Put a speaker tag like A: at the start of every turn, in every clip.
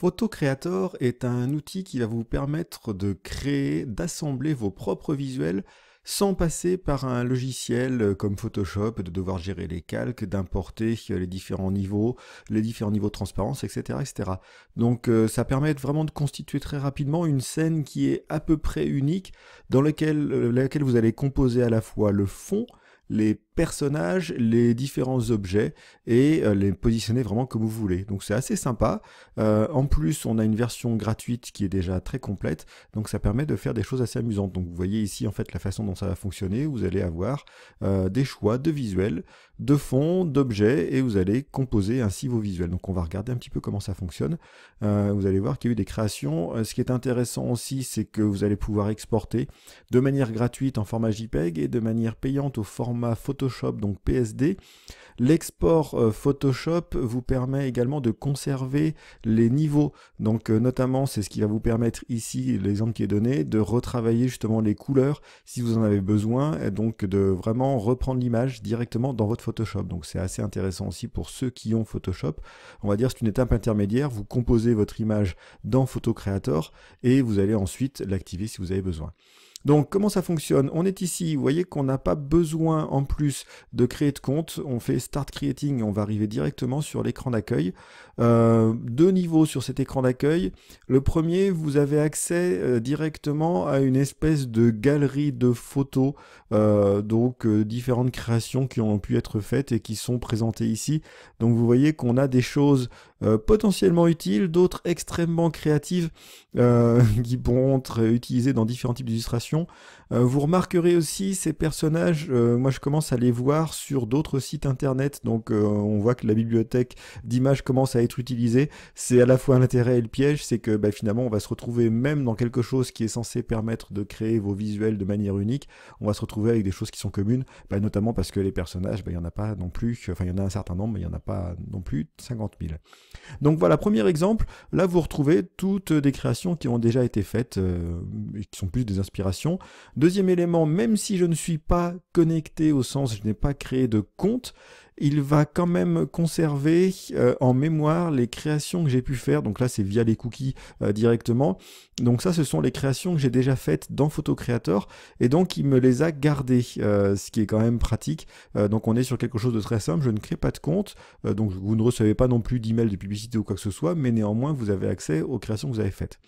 A: Photo Creator est un outil qui va vous permettre de créer, d'assembler vos propres visuels sans passer par un logiciel comme Photoshop, de devoir gérer les calques, d'importer les différents niveaux de transparence, etc. etc. Donc ça permet vraiment de constituer très rapidement une scène qui est à peu près unique, dans laquelle vous allez composer à la fois le fond, les personnages, les différents objets et les positionner vraiment comme vous voulez. Donc c'est assez sympa. En plus, on a une version gratuite qui est déjà très complète, donc ça permet de faire des choses assez amusantes. Donc vous voyez ici en fait la façon dont ça va fonctionner. Vous allez avoir des choix de visuels, de fond, d'objets, et vous allez composer ainsi vos visuels. Donc on va regarder un petit peu comment ça fonctionne. Vous allez voir qu'il y a eu des créations. Ce qui est intéressant aussi, c'est que vous allez pouvoir exporter de manière gratuite en format JPEG et de manière payante au format Photoshop, donc PSD. L'export Photoshop vous permet également de conserver les niveaux, donc notamment c'est ce qui va vous permettre ici, l'exemple qui est donné, de retravailler justement les couleurs si vous en avez besoin, et donc de vraiment reprendre l'image directement dans votre Photoshop. Donc c'est assez intéressant aussi pour ceux qui ont Photoshop. On va dire c'est une étape intermédiaire, vous composez votre image dans Photo Creator et vous allez ensuite l'activer si vous avez besoin. Donc comment ça fonctionne? On est ici, vous voyez qu'on n'a pas besoin en plus de créer de compte, on fait Start Creating et on va arriver directement sur l'écran d'accueil. Deux niveaux sur cet écran d'accueil. Le premier, vous avez accès directement à une espèce de galerie de photos, différentes créations qui ont pu être faites et qui sont présentées ici. Donc vous voyez qu'on a des choses potentiellement utiles, d'autres extrêmement créatives qui pourront être utilisées dans différents types d'illustrations. Vous remarquerez aussi ces personnages, moi je commence à les voir sur d'autres sites internet, donc on voit que la bibliothèque d'images commence à être utilisée. C'est à la fois l'intérêt et le piège, c'est que finalement on va se retrouver même dans quelque chose qui est censé permettre de créer vos visuels de manière unique, on va se retrouver avec des choses qui sont communes, notamment parce que les personnages, il n'y en a pas non plus, enfin il y en a un certain nombre, mais il n'y en a pas non plus 50 000. Donc voilà, premier exemple, là vous retrouvez toutes des créations qui ont déjà été faites et qui sont plus des inspirations. Deuxième élément, même si je ne suis pas connecté au sens je n'ai pas créé de compte, il va quand même conserver en mémoire les créations que j'ai pu faire. Donc là, c'est via les cookies directement. Donc ça, ce sont les créations que j'ai déjà faites dans Photo Creator. Et donc, il me les a gardées, ce qui est quand même pratique. Donc on est sur quelque chose de très simple. Je ne crée pas de compte. Donc vous ne recevez pas non plus d'email de publicité ou quoi que ce soit. Mais néanmoins, vous avez accès aux créations que vous avez faites.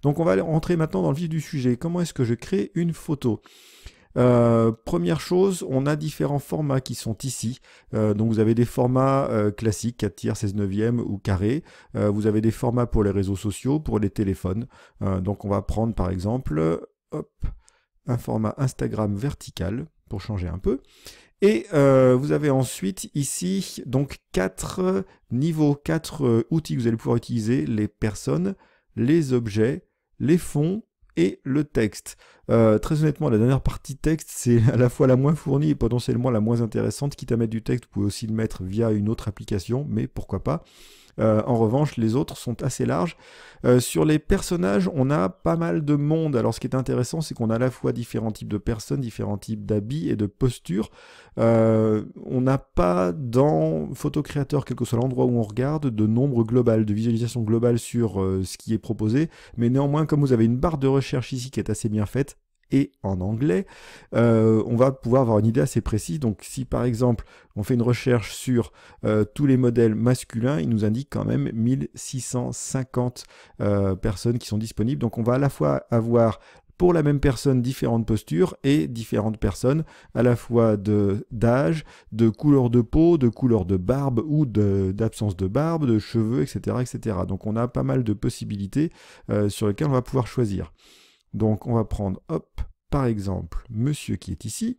A: Donc on va rentrer maintenant dans le vif du sujet. Comment est-ce que je crée une photo ? Première chose, on a différents formats qui sont ici. Donc vous avez des formats classiques, 4 tiers, 16 neuvième ou carré. Vous avez des formats pour les réseaux sociaux, pour les téléphones. Donc on va prendre par exemple un format Instagram vertical pour changer un peu. Et vous avez ensuite ici donc 4 niveaux, 4 outils que vous allez pouvoir utiliser, les personnes, les objets, les fonds et le texte. Très honnêtement, la dernière partie texte, c'est à la fois la moins fournie et potentiellement la moins intéressante. Quitte à mettre du texte, vous pouvez aussi le mettre via une autre application, mais pourquoi pas. En revanche, les autres sont assez larges. Sur les personnages, on a pas mal de monde. Alors ce qui est intéressant, c'est qu'on a à la fois différents types de personnes, différents types d'habits et de postures. On n'a pas dans Photo Creator, quel que soit l'endroit où on regarde, de nombre global, de visualisation globale sur ce qui est proposé. Mais néanmoins, comme vous avez une barre de recherche ici qui est assez bien faite, et en anglais, on va pouvoir avoir une idée assez précise. Donc si par exemple on fait une recherche sur tous les modèles masculins, il nous indique quand même 1650 personnes qui sont disponibles. Donc on va à la fois avoir pour la même personne différentes postures et différentes personnes à la fois d'âge, de couleur de peau, de couleur de barbe ou d'absence de barbe, de cheveux, etc., etc. Donc on a pas mal de possibilités sur lesquelles on va pouvoir choisir. Donc on va prendre, par exemple, monsieur qui est ici.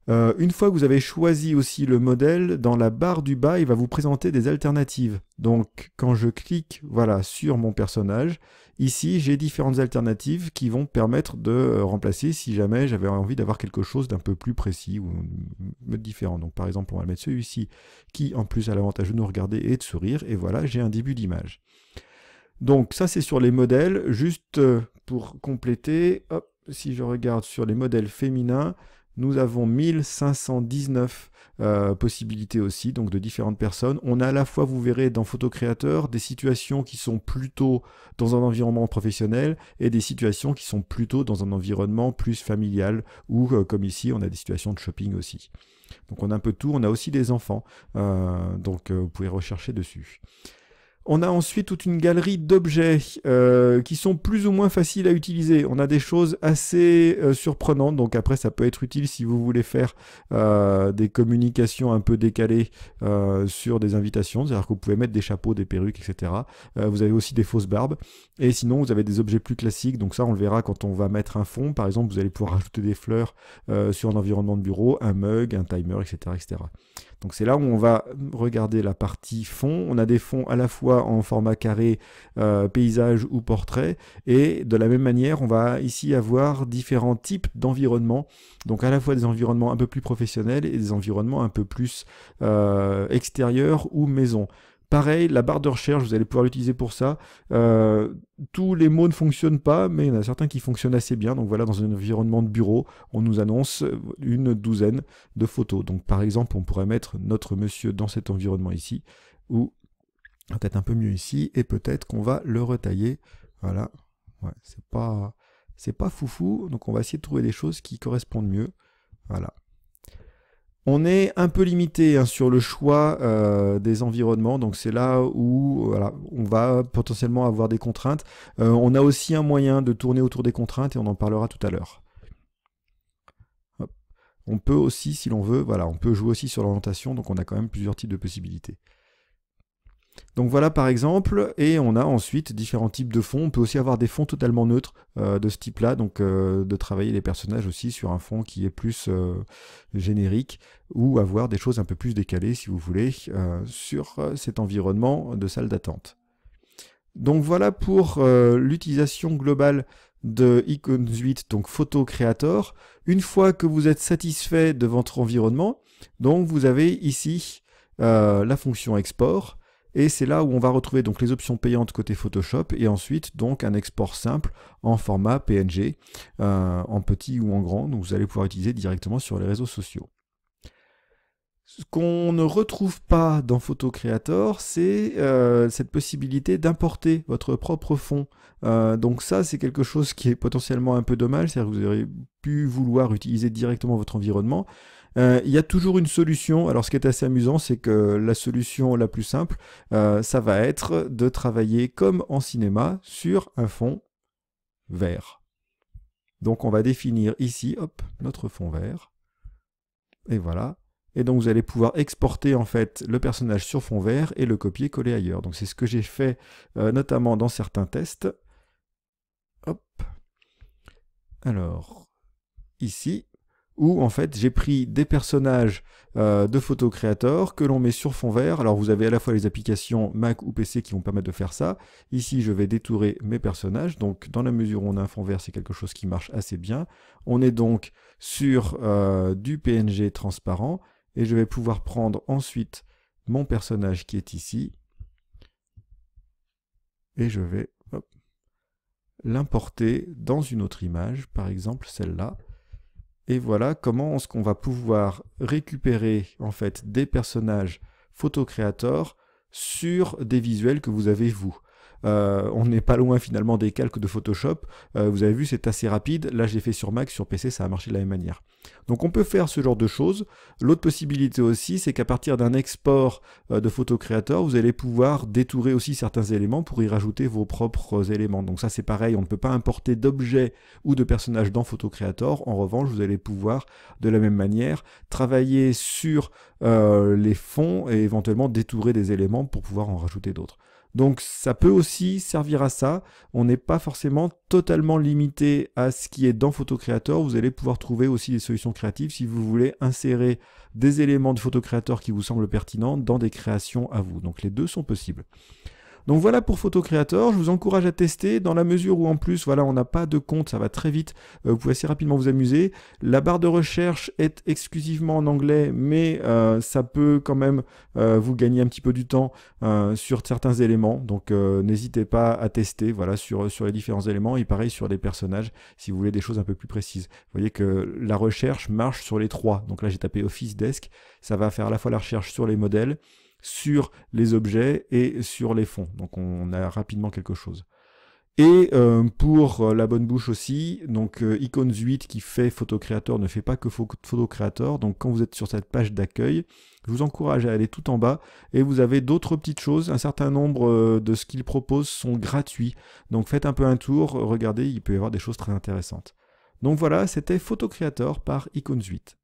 A: Une fois que vous avez choisi aussi le modèle, dans la barre du bas, il va vous présenter des alternatives. Donc quand je clique sur mon personnage, ici j'ai différentes alternatives qui vont permettre de remplacer si jamais j'avais envie d'avoir quelque chose d'un peu plus précis ou différent. Donc par exemple, on va mettre celui-ci qui en plus a l'avantage de nous regarder et de sourire. Et voilà, j'ai un début d'image. Donc ça c'est sur les modèles, juste pour compléter, si je regarde sur les modèles féminins, Nous avons 1519 possibilités aussi, donc de différentes personnes. On a à la fois, vous verrez dans Photo Créateur, des situations qui sont plutôt dans un environnement professionnel et des situations qui sont plutôt dans un environnement plus familial ou comme ici, on a des situations de shopping aussi. Donc on a un peu de tout, on a aussi des enfants, donc vous pouvez rechercher dessus. On a ensuite toute une galerie d'objets qui sont plus ou moins faciles à utiliser. On a des choses assez surprenantes, donc après ça peut être utile si vous voulez faire des communications un peu décalées sur des invitations, c'est-à-dire que vous pouvez mettre des chapeaux, des perruques, etc. Vous avez aussi des fausses barbes, et sinon vous avez des objets plus classiques, donc ça on le verra quand on va mettre un fond. Par exemple, vous allez pouvoir rajouter des fleurs sur un environnement de bureau, un mug, un timer, etc. etc. Donc c'est là où on va regarder la partie fond. On a des fonds à la fois en format carré, paysage ou portrait. Et de la même manière, on va ici avoir différents types d'environnements. Donc à la fois des environnements un peu plus professionnels et des environnements un peu plus extérieurs ou maison. Pareil, la barre de recherche, vous allez pouvoir l'utiliser pour ça. Tous les mots ne fonctionnent pas, mais il y en a certains qui fonctionnent assez bien. Donc voilà, dans un environnement de bureau, on nous annonce une douzaine de photos. Donc par exemple, on pourrait mettre notre monsieur dans cet environnement ici, ou peut-être un peu mieux ici, et peut-être qu'on va le retailler. Voilà, ouais, c'est pas foufou, donc on va essayer de trouver des choses qui correspondent mieux. Voilà. On est un peu limité sur le choix des environnements, donc c'est là où voilà, on va potentiellement avoir des contraintes. On a aussi un moyen de tourner autour des contraintes et on en parlera tout à l'heure. On peut aussi, si l'on veut, voilà, on peut jouer aussi sur l'orientation, donc on a quand même plusieurs types de possibilités. Donc voilà par exemple, et on a ensuite différents types de fonds. On peut aussi avoir des fonds totalement neutres de ce type-là, donc de travailler les personnages aussi sur un fond qui est plus générique, ou avoir des choses un peu plus décalées, si vous voulez, sur cet environnement de salle d'attente. Donc voilà pour l'utilisation globale de Icons 8, donc Photo Creator. Une fois que vous êtes satisfait de votre environnement, donc vous avez ici la fonction export. Et c'est là où on va retrouver donc les options payantes côté Photoshop et ensuite donc un export simple en format PNG, en petit ou en grand, donc vous allez pouvoir utiliser directement sur les réseaux sociaux. Ce qu'on ne retrouve pas dans Photo Creator, c'est cette possibilité d'importer votre propre fond. Donc ça, c'est quelque chose qui est potentiellement un peu dommage, c'est-à-dire que vous auriez pu vouloir utiliser directement votre environnement. Il y a toujours une solution. Alors ce qui est assez amusant, c'est que la solution la plus simple, ça va être de travailler comme en cinéma sur un fond vert. Donc on va définir ici, hop, notre fond vert. Et voilà. Et donc vous allez pouvoir exporter en fait le personnage sur fond vert et le copier-coller ailleurs. Donc c'est ce que j'ai fait notamment dans certains tests. Hop. Alors, ici, où en fait j'ai pris des personnages de Photo Creator que l'on met sur fond vert. Alors vous avez à la fois les applications Mac ou PC qui vont permettre de faire ça. Ici je vais détourer mes personnages, donc dans la mesure où on a un fond vert, c'est quelque chose qui marche assez bien. On est donc sur du PNG transparent et je vais pouvoir prendre ensuite mon personnage qui est ici et je vais l'importer dans une autre image, par exemple celle-là. Et voilà comment est-ce qu'on va pouvoir récupérer en fait des personnages Photo Creator sur des visuels que vous avez vous. On n'est pas loin finalement des calques de Photoshop. Vous avez vu, c'est assez rapide. Là, j'ai fait sur Mac, sur PC, ça a marché de la même manière. Donc on peut faire ce genre de choses. L'autre possibilité aussi, c'est qu'à partir d'un export de Photo Creator, vous allez pouvoir détourer aussi certains éléments pour y rajouter vos propres éléments. Donc ça, c'est pareil, on ne peut pas importer d'objets ou de personnages dans Photo Creator. En revanche, vous allez pouvoir, de la même manière, travailler sur les fonds et éventuellement détourer des éléments pour pouvoir en rajouter d'autres. Donc ça peut aussi servir à ça. On n'est pas forcément totalement limité à ce qui est dans Photo Creator. Vous allez pouvoir trouver aussi des solutions créatives si vous voulez insérer des éléments de Photo Creator qui vous semblent pertinents dans des créations à vous. Donc les deux sont possibles. Donc voilà pour Photo Creator, je vous encourage à tester dans la mesure où en plus, voilà, on n'a pas de compte, ça va très vite, vous pouvez assez rapidement vous amuser. La barre de recherche est exclusivement en anglais, mais ça peut quand même vous gagner un petit peu du temps sur certains éléments, donc n'hésitez pas à tester, voilà, sur les différents éléments, et pareil sur les personnages, si vous voulez des choses un peu plus précises. Vous voyez que la recherche marche sur les trois, donc là j'ai tapé Office Desk, ça va faire à la fois la recherche sur les modèles, sur les objets et sur les fonds. Donc on a rapidement quelque chose. Et pour la bonne bouche aussi, donc Icons 8 qui fait Photo Creator ne fait pas que Photo Creator. Donc quand vous êtes sur cette page d'accueil, je vous encourage à aller tout en bas et vous avez d'autres petites choses. Un certain nombre de ce qu'il propose sont gratuits. Donc faites un peu un tour, regardez, il peut y avoir des choses très intéressantes. Donc voilà, c'était Photo Creator par Icons 8.